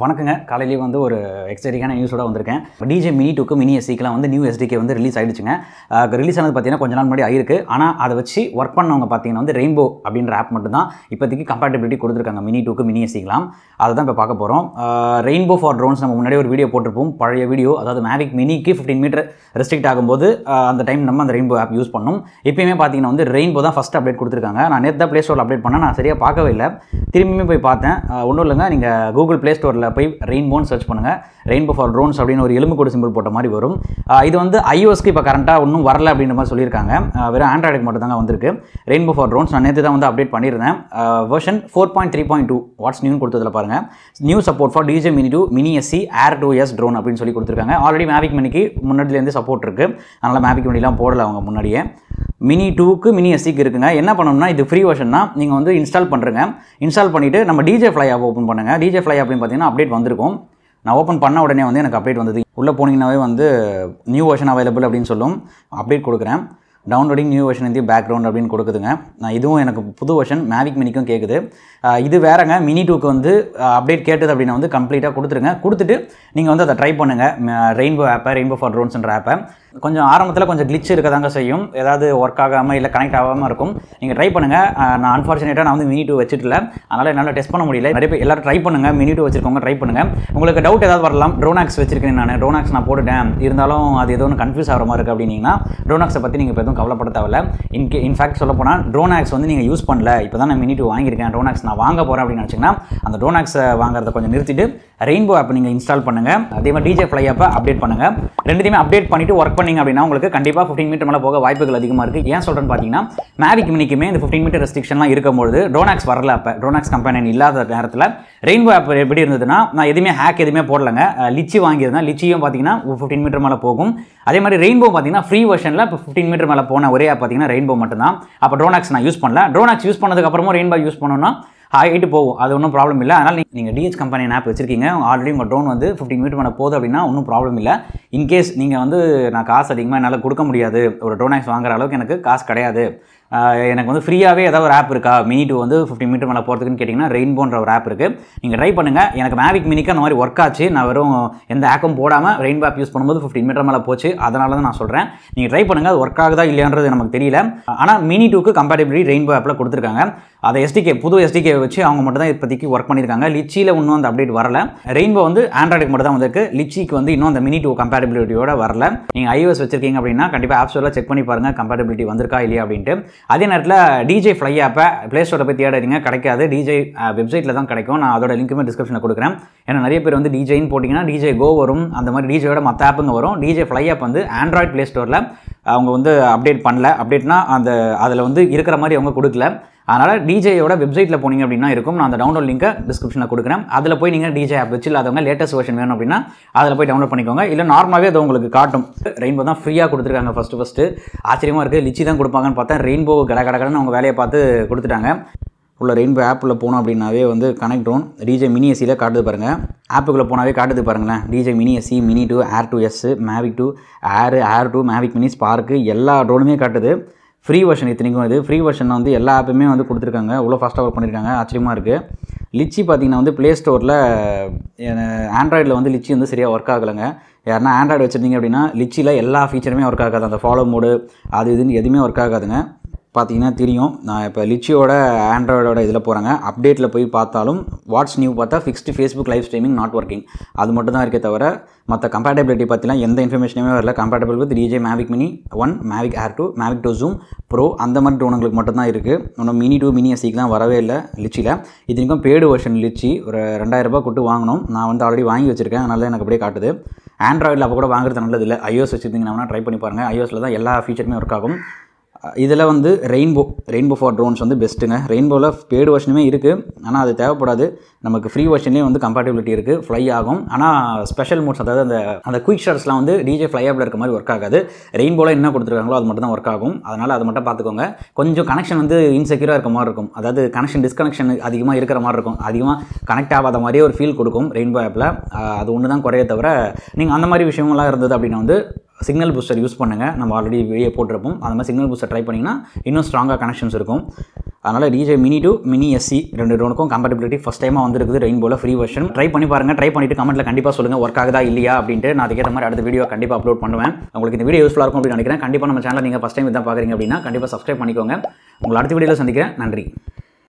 வணக்கங்க. காலையிலேயே வந்து ஒரு எக்ஸைட்டிங்கான நியூஸோட வந்திருக்கேன். டிஜே மினி 2க்கு மினி எஸ்சிக்குலாம் வந்து நியூ எஸ்டிகே வந்து ரிலீஸ் ஆயிடுச்சுங்க. ரிலீஸ் ஆனது பார்த்தீங்கன்னா கொஞ்ச நாள் முன்னாடி ஆயிருக்கு. ஆனால் அதை வச்சு ஒர்க் பண்ணவங்க பார்த்தீங்கன்னா வந்து ரெயின்போ அப்படின்ற ஆப் மட்டும் தான் இப்போதைக்கு கம்பேட்டபிலிட்டி கொடுத்துருக்காங்க மினி 2க்கு மினி எஸ்சிக்கலாம். அதை தான் இப்போ பார்க்க போகிறோம். ரெயின்போ ஃபார் ட்ரோன்ஸ் நம்ம முன்னாடி ஒரு வீடியோ போட்டிருப்போம், பழைய வீடியோ. அதாவது மேவிக் மினிக்கு 15 மீட்டர் ரெஸ்ட்ரிக்ட் ஆகும்போது அந்த டைம் நம்ம அந்த ரெயின்போ ஆப் யூஸ் பண்ணோம். இப்போயுமே பார்த்தீங்கன்னா வந்து ரெயின்போ தான் ஃபஸ்ட் அப்டேட் கொடுத்துருக்காங்க. நான் நேற்று தான் ப்ளே ஸ்டோரில் அப்டேட் பண்ணேன், நான் சரியாக பார்க்கவே இல்லை. திரும்பியுமே போய் பார்த்தேன். ஒன்றும் இல்லைங்க, நீங்கள் கூகுள் ப்ளே ஸ்டோரில் போய் ரெயின்போன்னு சர்ச் பண்ணுங்கள். ரெயின்போ ஃபார் ட்ரோன்ஸ் அப்படின்னு ஒரு எலும்பு கூட சிம்பிள் போட்ட மாதிரி வரும். இது வந்து iOSக்கு இப்போ கரண்ட்டாக ஒன்றும் வரல அப்படின்ற மாதிரி சொல்லியிருக்காங்க. வெறும் ஆண்ட்ராய்டுக்கு மட்டும் தாங்க வந்திருக்கு ரெயின்போ ஃபார் ட்ரோன்ஸ். நான் நேற்று தான் வந்து அப்டேட் பண்ணியிருந்தேன். வெர்ஷன் 4.3.2 வாட்ஸ் நியூன்னு கொடுத்ததில் பாருங்கள். New support for DJI mini 2 mini SE air 2S drone அப்படின்னு சொல்லி கொடுத்துருக்காங்க. ஆல்ரெடி மேவிக் மினிக்கு முன்னாடிலேருந்து சப்போர்ட் இருக்குது. அதனால் மேவிக் மினிலாம் போடலை அவங்க முன்னாடியே. மினி 2க்கு மினி எஸ்சிக்கு இருக்குங்க. என்ன பண்ணணும்னா இது ஃப்ரீ வெர்ஷன் தான். நீங்கள் வந்து இன்ஸ்டால் பண்ணுறங்க. இன்ஸ்டால் பண்ணிவிட்டு நம்ம டிஜே ஃப்ளை ஆப் ஓப்பன் பண்ணுங்கள். டிஜே ஃப்ளை அப்படின்னு பார்த்தீங்கன்னா அப்டேட் வந்திருக்கும். நான் ஓப்பன் பண்ண உடனே வந்து எனக்கு அப்டேட் வந்தது. உள்ளே போனீங்கன்னாவே வந்து நியூ வெர்ஷன் அவைலபிள் அப்படின்னு சொல்லும். அப்டேட் கொடுக்குறேன். டவுன்லோடிங் நியூ வெர்ஷன் இந்த பேக்ரவுண்ட் அப்படின்னு கொடுக்குதுங்க. இதுவும் எனக்கு புது வெர்ஷன் மேவிக் மினிக்கும் கேட்குது. இது வேறங்க. மினி 2க்கு வந்து அப்டேட் கேட்டது அப்படின்னா வந்து கம்ப்ளீட்டாக கொடுத்துருங்க. கொடுத்துட்டு நீங்கள் வந்து அதை ட்ரை பண்ணுங்கள். ரெயின்போ ஆப்பை, ரெயின்போ ஃபார் ட்ரோன்ஸ்ன்ற ஆப்பை. கொஞ்சம் ஆரம்பத்தில் கொஞ்சம் கிளிச் இருக்க தாங்க செய்யும். ஏதாவது ஒர்க் ஆகாமல் இல்லை கனெக்ட் ஆகாமல் இருக்கும். நீங்கள் ட்ரை பண்ணுங்கள். நான் அன்ஃபார்ச்சுனேட்டாக நான் வந்து மினி 2 வச்சுட்டுல, அதனால் என்னால் டெஸ்ட் பண்ண முடியல. நிறைய பேர் எல்லாரும் ட்ரை பண்ணுங்கள். மினி 2 வச்சிருக்கவங்க ட்ரை பண்ணுங்கள். உங்களுக்கு டவுட் ஏதாவது வரலாம். ட்ரோனாக்ஸ் வச்சிருக்கேன் நான். ட்ரோனாக்ஸ் நான் போட்டுட்டேன், இருந்தாலும் அது ஏதோ ஒன்று கன்ஃபியூஸ் ஆகிற மாதிரி இருக்குது அப்படின்னீங்கன்னா ட்ரோனாக்ஸை பற்றி நீங்கள் இப்போ எதுவும் கவலைப்பட தேவையில்ல. இன்ஃபேக்ட் சொல்ல போனால் ட்ரோனாக்ஸ் வந்து நீங்கள் யூஸ் பண்ணல, இப்போ தான் நான் மினி 2 வாங்கியிருக்கேன், ட்ரோனாக்ஸ் நான் வாங்க போகிறேன் அப்படின்னு நினச்சிங்கன்னா அந்த ட்ரோனாக்ஸை வாங்குறத கொஞ்சம் நிறுத்திட்டு ரெயின்போ ஆப் நீங்கள் இன்ஸ்டால் பண்ணுங்கள். அதே மாதிரி டிஜே ஃப்ளை ஆப்பை அப்டேட் பண்ணுங்கள். ரெண்டுத்தையுமே அப்டேட் பண்ணிவிட்டு ஒர்க் பண்ணிங்க அப்படின்னா உங்களுக்கு கண்டிப்பாக 15 மீட்டர் மேலே போக வாய்ப்புகள் அதிகமாக இருக்குது. ஏன் சொல்கிறேன்னு பார்த்தீங்கன்னா மேவிக் மினிக்குமே இந்த 15 மீட்டர் ரெஸ்ட்ரிக்ஷன்லாம் இருக்கும்போது ட்ரோனாக்ஸ் வரல. அப்போ ட்ரோனாக்ஸ் கம்பெனி இல்லாத நேரத்தில் ரெயின்போ ஆப் எப்படி இருந்ததுன்னா, நான் எதுவுமே ஹேக் எதுவுமே போடலைங்க. லிச்சி வாங்கியிருந்தேன். லிச்சியும் பார்த்தீங்கன்னா 15 மீட்டர் மேலே போகும். அதே மாதிரி ரெயின்போ பார்த்தீங்கன்னா ஃப்ரீ வெர்ஷனில் இப்போ 15 மீட்டர் மேலே போன ஒரே ஆப் பார்த்தீங்கன்னா ரெயின்போ மட்டும்தான். அப்போ ட்ரோனாக்ஸ் நான் யூஸ் பண்ணல. ட்ரோனாக்ஸ் யூஸ் பண்ணதுக்கப்புறமும் ரெயின்போ யூஸ் பண்ணணும்னா ஆகிட்டு போகும். அது ஒன்றும் ப்ராப்ளம் இல்லை. அதனால் நீங்கள் டிஹெச் கம்பெனி ஆப் வச்சிருக்கீங்க, ஆல்ரெடி உங்கள் ட்ரோன் வந்து 15 மீட்டர் மேலே போகுது அப்படின்னா ஒன்றும் ப்ராப்ளம் இல்லை. இன்கேஸ் நீங்கள் வந்து நான் காசு அதிகமாக என்னால் கொடுக்க முடியாது, ஒரு ட்ரோனாக்ஸ் வாங்குற அளவுக்கு எனக்கு காசு கிடையாது, எனக்கு வந்து ஃப்ரீயாகவே ஏதாவது ஒரு ஆப் இருக்கா மினி 2 வந்து 15 மீட்டர் மேலே போகிறதுக்குன்னு கேட்டிங்கன்னா ரெயின்போன்ற ஒரு ஆப் இருக்குது. நீங்கள் ட்ரை பண்ணுங்கள். எனக்கு மேவிக் மினிக்கு அந்த மாதிரி ஒர்க் ஆச்சு. நான் வெறும் எந்த ஆப்பும் போடாமல் ரெயின்போ ஆப் யூஸ் பண்ணும்போது 15 மீட்டர் மேலே போச்சு. அதனால தான் நான் சொல்கிறேன். நீங்கள் ட்ரை பண்ணுங்கள். அது ஒர்க் ஆகுதா இல்லையான்றது நமக்கு தெரியல. ஆனால் மினி 2க்கு கம்பேட்டபிலிட்டி ரெயின்போ ஆப்பில் கொடுத்துருக்காங்க. அதை எஸ்டிகே புது எஸ்டிகே வச்சு அவங்க மட்டும் தான் இப்போதைக்கு ஒர்க் பண்ணியிருக்காங்க. லிச்சியில் இன்னும் அந்த அப்டேட் வரல. ரெயின்போ வந்து ஆண்ட்ராய்டுக்கு மட்டும் தான் வந்திருக்கு. லிச்சிக்கு வந்து இன்னும் அந்த மினி 2 கம்பேட்டபிலிட்டியோட வரல. நீங்கள் iOS வச்சிருக்கீங்க அப்படின்னா கண்டிப்பாக ஆப் ஸ்டோரில் செக் பண்ணி பாருங்கள் கம்பேட்டபிலிட்டி வந்திருக்கா இல்லையா அப்படின்ட்டு. அதே நேரத்தில் டிஜே ஃப்ளை ஆப்பை ப்ளே ஸ்டோரில் போய் தேடாதீங்க, கிடைக்காது. டிஜே வெப்சைட்டில் தான் கிடைக்கும். நான் அதோட லிங்க்குமே டிஸ்கிரிப்ஷனில் கொடுக்குறேன். ஏன்னா நிறைய பேர் வந்து டிஜேன்னு போட்டிங்கன்னா டிஜே கோ வரும், அந்த மாதிரி டிஜேயோட மற்ற ஆப்புங்க வரும். டிஜே ஃப்ளை ஆப் வந்து ஆண்ட்ராய்ட் ப்ளே ஸ்டோரில் அவங்க வந்து அப்டேட் பண்ணல. அப்டேட்னா அதில் வந்து இருக்கிற மாதிரி அவங்க கொடுக்கல. அதனால் டிஜேயோட வெப்சைட்டில் போனீங்க அப்படின்னா இருக்கும். நான் அந்த டவுன்லோட் லிங்கை டிஸ்கிரிப்ஷனில் கொடுக்குறேன். அதில் போய் நீங்கள் டிஜே ஆப் வச்சு இல்லாதவங்க லேட்டஸ்ட் வெர்ஷன் வேணும் அப்படின்னா அதில் போய் டவுன்லோட் பண்ணிக்கோங்க. இல்லை நார்மலாகவே அது உங்களுக்கு காட்டும். ரெயின்போ தான் ஃப்ரீயாக கொடுத்துருக்காங்க. ஃபஸ்ட்டு ஆச்சரியமாக இருக்குது. லிச்சி தான் கொடுப்பாங்கன்னு பார்த்தா ரெயின்போ கடகடன்னு அவங்க வேலையை பார்த்து கொடுத்துட்டாங்க. உள்ள ரெயின்போ ஆப்பில் போனோம் அப்படின்னாவே வந்து கனெக்ட் ட்ரோன் டிஜே மினி எஸ்சியில் காட்டுது பாருங்கள். ஆப்புக்குள்ளே போனாவே காட்டுது பாருங்களேன். டிஜே மினி எஸ்சி, மினி 2, ஏர் 2S, மேவிக் 2, ஏர் 2, மேவிக் மினி, ஸ்பார்க்கு எல்லா ட்ரோனுமே காட்டுது. ஃப்ரீ வெர்ஷன் இத்தனைக்கும் இது ஃப்ரீ வெர்ஷன் வந்து எல்லா ஆப்புமே வந்து கொடுத்துருக்காங்க. இவ்வளோ ஃபாஸ்ட்டாக ஒர்க் பண்ணியிருக்காங்க. ஆச்சரியமாக இருக்குது. லிச்சி பார்த்தீங்கன்னா வந்து ப்ளே ஸ்டோரில் ஆண்ட்ராய்டில் வந்து லிச்சி வந்து சரியாக ஒர்க் ஆகலைங்க. யாருன்னா ஆண்ட்ராய்டு வச்சுருந்தீங்க அப்படின்னா லிச்சியில் எல்லா ஃபீச்சருமே ஒர்க் ஆகாது. அந்த ஃபாலோ மோடு அது இதுன்னு எதுவுமே ஒர்க் ஆகாதுங்க. பார்த்தீங்கன்னா தெரியும். நான் இப்போ லிச்சியோட ஆண்ட்ராய்டோட இதில் போகிறாங்க. அப்டேட்டில் போய் பார்த்தாலும் வாட்ஸ் நியூ பார்த்தா fixed Facebook live streaming not working அது மட்டும் தான் இருக்கே தவிர மற்ற கம்பேட்டபிலிட்டி பற்றிலாம் எந்த இன்ஃபர்மேஷனுமே வரல. Compatible with DJ Mavic mini 1, Mavic air 2, Mavic 2 zoom bro அந்த மாதிரி ட்ரோனுங்களுக்கு மட்டும் தான் இருக்குது. இன்னும் மினி 2 மினி எஸ்சிக்கு தான் வரவே இல்லை லிச்சியில். இதுக்கும் பெய்டு வெர்ஷன் லிச்சி ஒரு 2000 ரூபாய் கொடுத்து வாங்கணும். நான் வந்து ஆல்ரெடி வாங்கி வச்சுருக்கேன். அதனால எனக்கு அப்படியே காட்டுது. ஆண்ட்ராய்டில் அப்போ கூட வாங்குறது நல்லது இல்லை. iOS வச்சுருந்தீங்கன்னா ட்ரை பண்ணி பாருங்கள். iOSல தான் எல்லா ஃபீச்சருமே ஒர்க் ஆகும். இதில் வந்து ரெயின்போ ஃபார் ட்ரோன்ஸ் வந்து பெஸ்ட்டுங்க. ரெயின்போவில் பெய்டு வெர்ஷனுமே இருக்குது. ஆனால் அது தேவைப்படாது. நமக்கு ஃப்ரீ வெர்ஷன்லேயே வந்து கம்பேட்டபிலிட்டி இருக்குது. ஃப்ளை ஆகும். ஆனால் ஸ்பெஷல் மோட்ஸ் அதாவது அந்த குயிக் ஷாட்ஸ்லாம் வந்து டிஜே ஃப்ளை ஆப்பில் இருக்க மாதிரி ஒர்க் ஆகாது. ரெயின்போவில் என்ன கொடுத்துருக்காங்களோ அது மட்டும் தான் ஒர்க் ஆகும். அதனால் அதை மட்டும் பார்த்துக்கோங்க. கொஞ்சம் கனெக்ஷன் வந்து இன்செக்யூராக இருக்க மாதிரி இருக்கும். அதாவது டிஸ்கனெக்ஷன் அதிகமாக இருக்கிற மாதிரி இருக்கும். அதிகமாக கனெக்ட் ஆகாத மாதிரியே ஒரு ஃபீல் கொடுக்கும் ரெயின்போ ஆப்பில். அது ஒன்று தான் குறைய தவிர நீங்கள் அந்த மாதிரி விஷயங்கள்லாம் இருந்தது அப்படின்னா வந்து சிக்னல் பூஸ்டர் யூஸ் பண்ணுங்கள். நம்ம ஆல்ரெடி வீடியோ போட்டிருப்போம். அந்த மாதிரி சிக்னல் பூஸ்டர் ட்ரை பண்ணிங்கன்னா இன்னும் ஸ்ட்ராங்காக கனெக்ஷன்ஸ் இருக்கும். அதனால் DJI mini two mini SE ரெண்டு ட்ரோனுக்கும் கம்பேட்டபிலிட்டி ஃபஸ்ட் டைமாக வந்துருக்குது ரெயின்போவில் ஃப்ரீ வெர்ஷன். ட்ரை பண்ணி பாருங்கள். ட்ரை பண்ணிவிட்டு கமெண்ட்டில் கண்டிப்பாக சொல்லுங்கள் ஒர்க் ஆகுதா இல்லையா அப்படின்ட்டு. நான் அதுக்கேற்ற மாதிரி அடுத்த வீடியோ கண்டிப்பாக அப்லோட் பண்ணுவேன். உங்களுக்கு இந்த வீடியோ யூஸ்ஃபுல்லாக இருக்கும் அப்படின்னு நினைக்கிறேன். கண்டிப்பாக நம்ம சேனலை நீங்கள் ஃபஸ்ட் டைம் இதான் பார்க்குறீங்க அப்படின்னா கண்டிப்பாக சப்ஸ்கிரைப் பண்ணிக்கோங்க. உங்களை அடுத்த வீடியோவில் சந்திக்கிறேன். நன்றி.